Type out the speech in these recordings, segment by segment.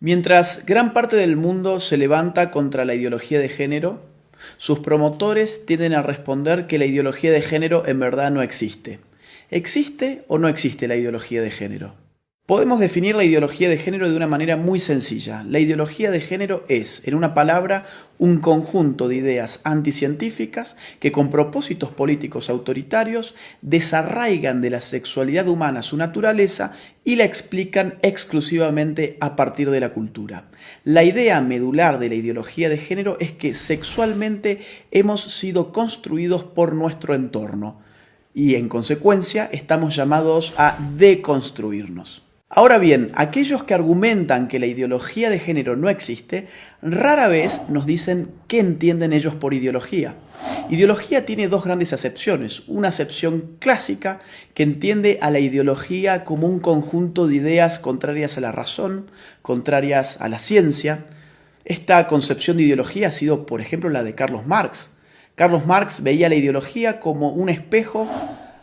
Mientras gran parte del mundo se levanta contra la ideología de género, sus promotores tienden a responder que la ideología de género en verdad no existe. ¿Existe o no existe la ideología de género? Podemos definir la ideología de género de una manera muy sencilla. La ideología de género es, en una palabra, un conjunto de ideas anticientíficas que con propósitos políticos autoritarios desarraigan de la sexualidad humana su naturaleza y la explican exclusivamente a partir de la cultura. La idea medular de la ideología de género es que sexualmente hemos sido construidos por nuestro entorno y en consecuencia estamos llamados a deconstruirnos. Ahora bien, aquellos que argumentan que la ideología de género no existe, rara vez nos dicen qué entienden ellos por ideología. Ideología tiene dos grandes acepciones. Una acepción clásica que entiende a la ideología como un conjunto de ideas contrarias a la razón, contrarias a la ciencia. Esta concepción de ideología ha sido, por ejemplo, la de Carlos Marx. Carlos Marx veía la ideología como un espejo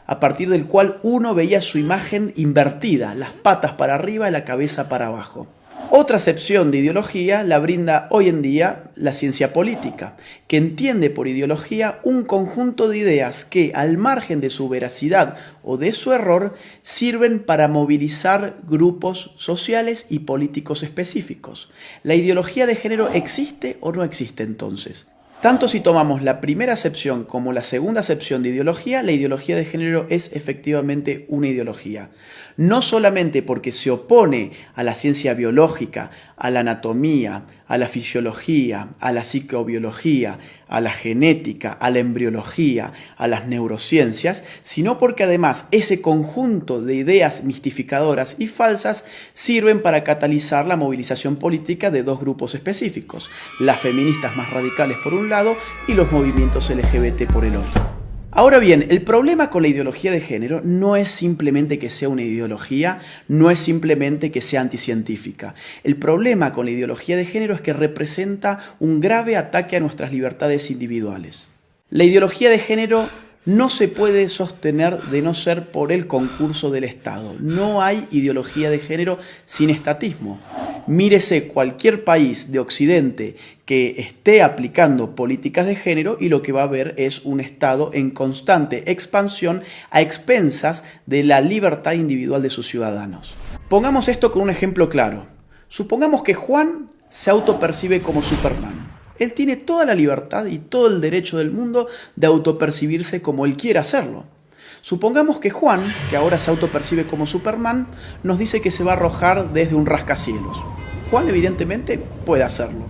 a partir del cual uno veía su imagen invertida, las patas para arriba y la cabeza para abajo. Otra acepción de ideología la brinda hoy en día la ciencia política, que entiende por ideología un conjunto de ideas que, al margen de su veracidad o de su error, sirven para movilizar grupos sociales y políticos específicos. ¿La ideología de género existe o no existe entonces? Tanto si tomamos la primera acepción como la segunda acepción de ideología, la ideología de género es efectivamente una ideología. No solamente porque se opone a la ciencia biológica, a la anatomía, a la fisiología, a la psicobiología, a la genética, a la embriología, a las neurociencias, sino porque además ese conjunto de ideas mistificadoras y falsas sirven para catalizar la movilización política de dos grupos específicos, las feministas más radicales por un lado y los movimientos LGBT por el otro. Ahora bien, el problema con la ideología de género no es simplemente que sea una ideología, no es simplemente que sea anticientífica. El problema con la ideología de género es que representa un grave ataque a nuestras libertades individuales. La ideología de género no se puede sostener de no ser por el concurso del Estado. No hay ideología de género sin estatismo. Mírese cualquier país de Occidente que esté aplicando políticas de género y lo que va a ver es un Estado en constante expansión a expensas de la libertad individual de sus ciudadanos. Pongamos esto con un ejemplo claro. Supongamos que Juan se autopercibe como Superman. Él tiene toda la libertad y todo el derecho del mundo de autopercibirse como él quiera hacerlo. Supongamos que Juan, que ahora se autopercibe como Superman, nos dice que se va a arrojar desde un rascacielos. Juan evidentemente puede hacerlo.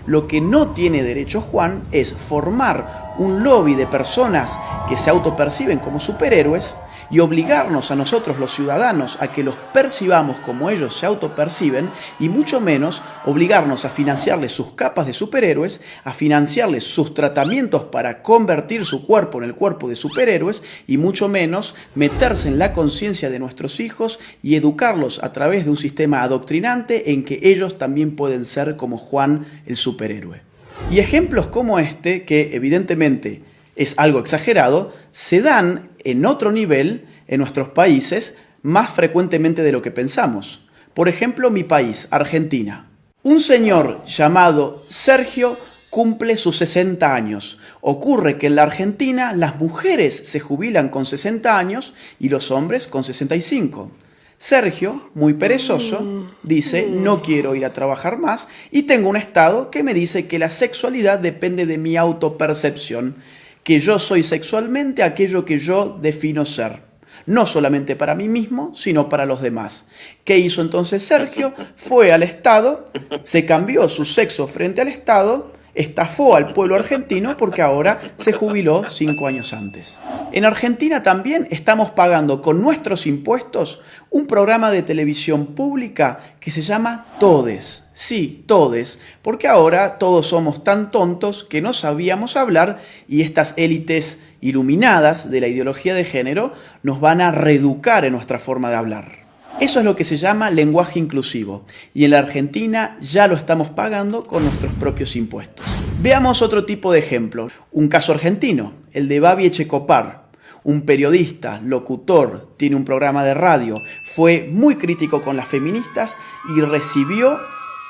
Lo que no tiene derecho Juan es formar un lobby de personas que se autoperciben como superhéroes y obligarnos a nosotros los ciudadanos a que los percibamos como ellos se autoperciben y mucho menos obligarnos a financiarles sus capas de superhéroes, a financiarles sus tratamientos para convertir su cuerpo en el cuerpo de superhéroes y mucho menos meterse en la conciencia de nuestros hijos y educarlos a través de un sistema adoctrinante en que ellos también pueden ser como Juan el superhéroe. Y ejemplos como este, que evidentemente es algo exagerado, se dan en otro nivel en nuestros países más frecuentemente de lo que pensamos. Por ejemplo, mi país, Argentina. Un señor llamado Sergio cumple sus 60 años. Ocurre que en la Argentina las mujeres se jubilan con 60 años y los hombres con 65. Sergio, muy perezoso, dice: no quiero ir a trabajar más y tengo un estado que me dice que la sexualidad depende de mi autopercepción, que yo soy sexualmente aquello que yo defino ser, no solamente para mí mismo, sino para los demás. ¿Qué hizo entonces Sergio? Fue al Estado, se cambió su sexo frente al Estado, estafó al pueblo argentino porque ahora se jubiló 5 años antes. En Argentina también estamos pagando con nuestros impuestos un programa de televisión pública que se llama Todes. Sí, Todes, porque ahora todos somos tan tontos que no sabíamos hablar y estas élites iluminadas de la ideología de género nos van a reeducar en nuestra forma de hablar. Eso es lo que se llama lenguaje inclusivo y en la Argentina ya lo estamos pagando con nuestros propios impuestos. Veamos otro tipo de ejemplo, un caso argentino, el de Babi Echecopar. Un periodista, locutor, tiene un programa de radio, fue muy crítico con las feministas y recibió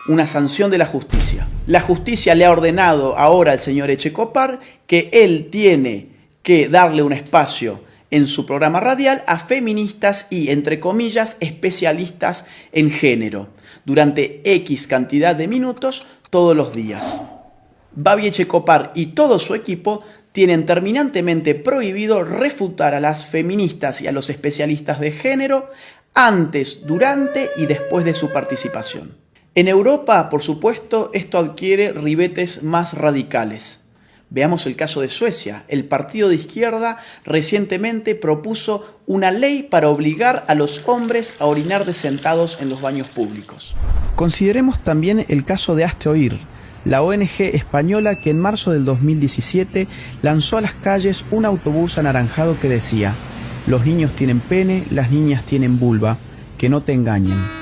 una sanción de la justicia. La justicia le ha ordenado ahora al señor Echecopar que él tiene que darle un espacio en su programa radial a feministas y, entre comillas, especialistas en género, durante X cantidad de minutos todos los días. Babi Echecopar y todo su equipo tienen terminantemente prohibido refutar a las feministas y a los especialistas de género antes, durante y después de su participación. En Europa, por supuesto, esto adquiere ribetes más radicales. Veamos el caso de Suecia. El partido de izquierda recientemente propuso una ley para obligar a los hombres a orinar sentados en los baños públicos. Consideremos también el caso de Hazte Oír, la ONG española que en marzo del 2017 lanzó a las calles un autobús anaranjado que decía: los niños tienen pene, las niñas tienen vulva, que no te engañen.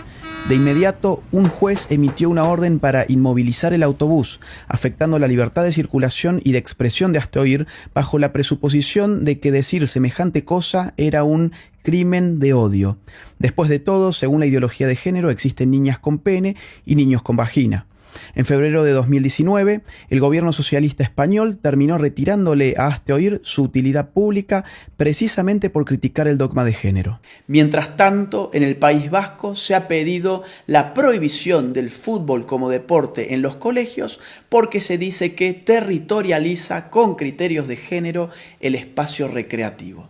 De inmediato, un juez emitió una orden para inmovilizar el autobús, afectando la libertad de circulación y de expresión de Hazte Oír, bajo la presuposición de que decir semejante cosa era un crimen de odio. Después de todo, según la ideología de género, existen niñas con pene y niños con vagina. En febrero de 2019, el gobierno socialista español terminó retirándole a Hazte Oír su utilidad pública precisamente por criticar el dogma de género. Mientras tanto, en el País Vasco se ha pedido la prohibición del fútbol como deporte en los colegios porque se dice que territorializa con criterios de género el espacio recreativo.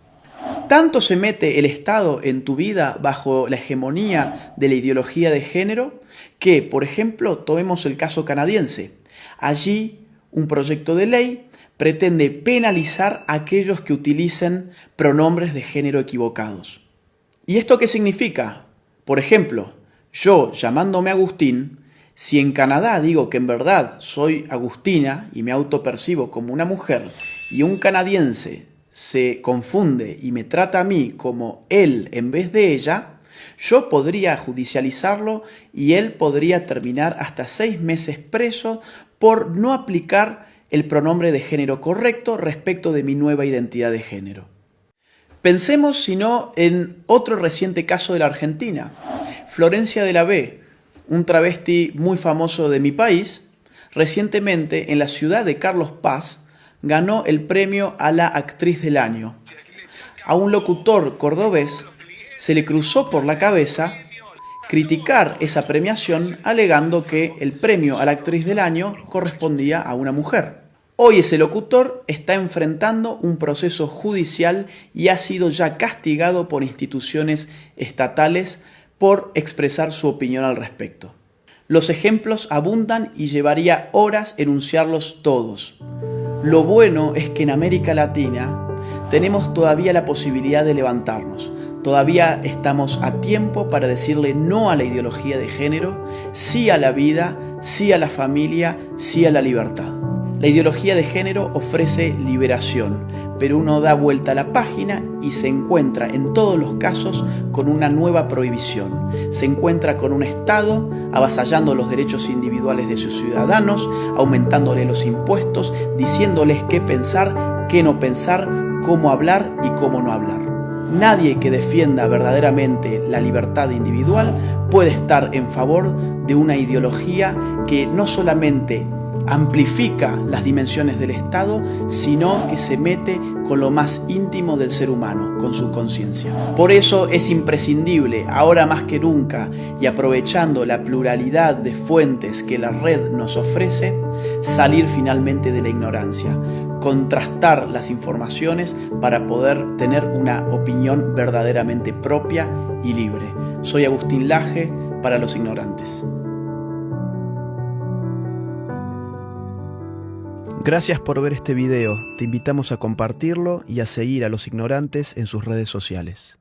¿Tanto se mete el Estado en tu vida bajo la hegemonía de la ideología de género que, por ejemplo, tomemos el caso canadiense? Allí, un proyecto de ley pretende penalizar a aquellos que utilicen pronombres de género equivocados. ¿Y esto qué significa? Por ejemplo, yo, llamándome Agustín, si en Canadá digo que en verdad soy Agustina y me autopercibo como una mujer, y un canadiense se confunde y me trata a mí como él en vez de ella, yo podría judicializarlo y él podría terminar hasta 6 meses preso por no aplicar el pronombre de género correcto respecto de mi nueva identidad de género. Pensemos, si no, en otro reciente caso de la Argentina. Florencia de la B, un travesti muy famoso de mi país, recientemente en la ciudad de Carlos Paz, ganó el premio a la actriz del año. A un locutor cordobés se le cruzó por la cabeza criticar esa premiación alegando que el premio a la actriz del año correspondía a una mujer. Hoy ese locutor está enfrentando un proceso judicial y ha sido ya castigado por instituciones estatales por expresar su opinión al respecto. Los ejemplos abundan y llevaría horas enunciarlos todos. Lo bueno es que en América Latina tenemos todavía la posibilidad de levantarnos. Todavía estamos a tiempo para decirle no a la ideología de género, sí a la vida, sí a la familia, sí a la libertad. La ideología de género ofrece liberación, pero uno da vuelta a la página y se encuentra en todos los casos con una nueva prohibición. Se encuentra con un Estado avasallando los derechos individuales de sus ciudadanos, aumentándole los impuestos, diciéndoles qué pensar, qué no pensar, cómo hablar y cómo no hablar. Nadie que defienda verdaderamente la libertad individual puede estar en favor de una ideología que no solamente amplifica las dimensiones del Estado, sino que se mete con lo más íntimo del ser humano, con su conciencia. Por eso es imprescindible, ahora más que nunca, y aprovechando la pluralidad de fuentes que la red nos ofrece, salir finalmente de la ignorancia, contrastar las informaciones para poder tener una opinión verdaderamente propia y libre. Soy Agustín Laje para Los Ignorantes. Gracias por ver este video, te invitamos a compartirlo y a seguir a Los Ignorantes en sus redes sociales.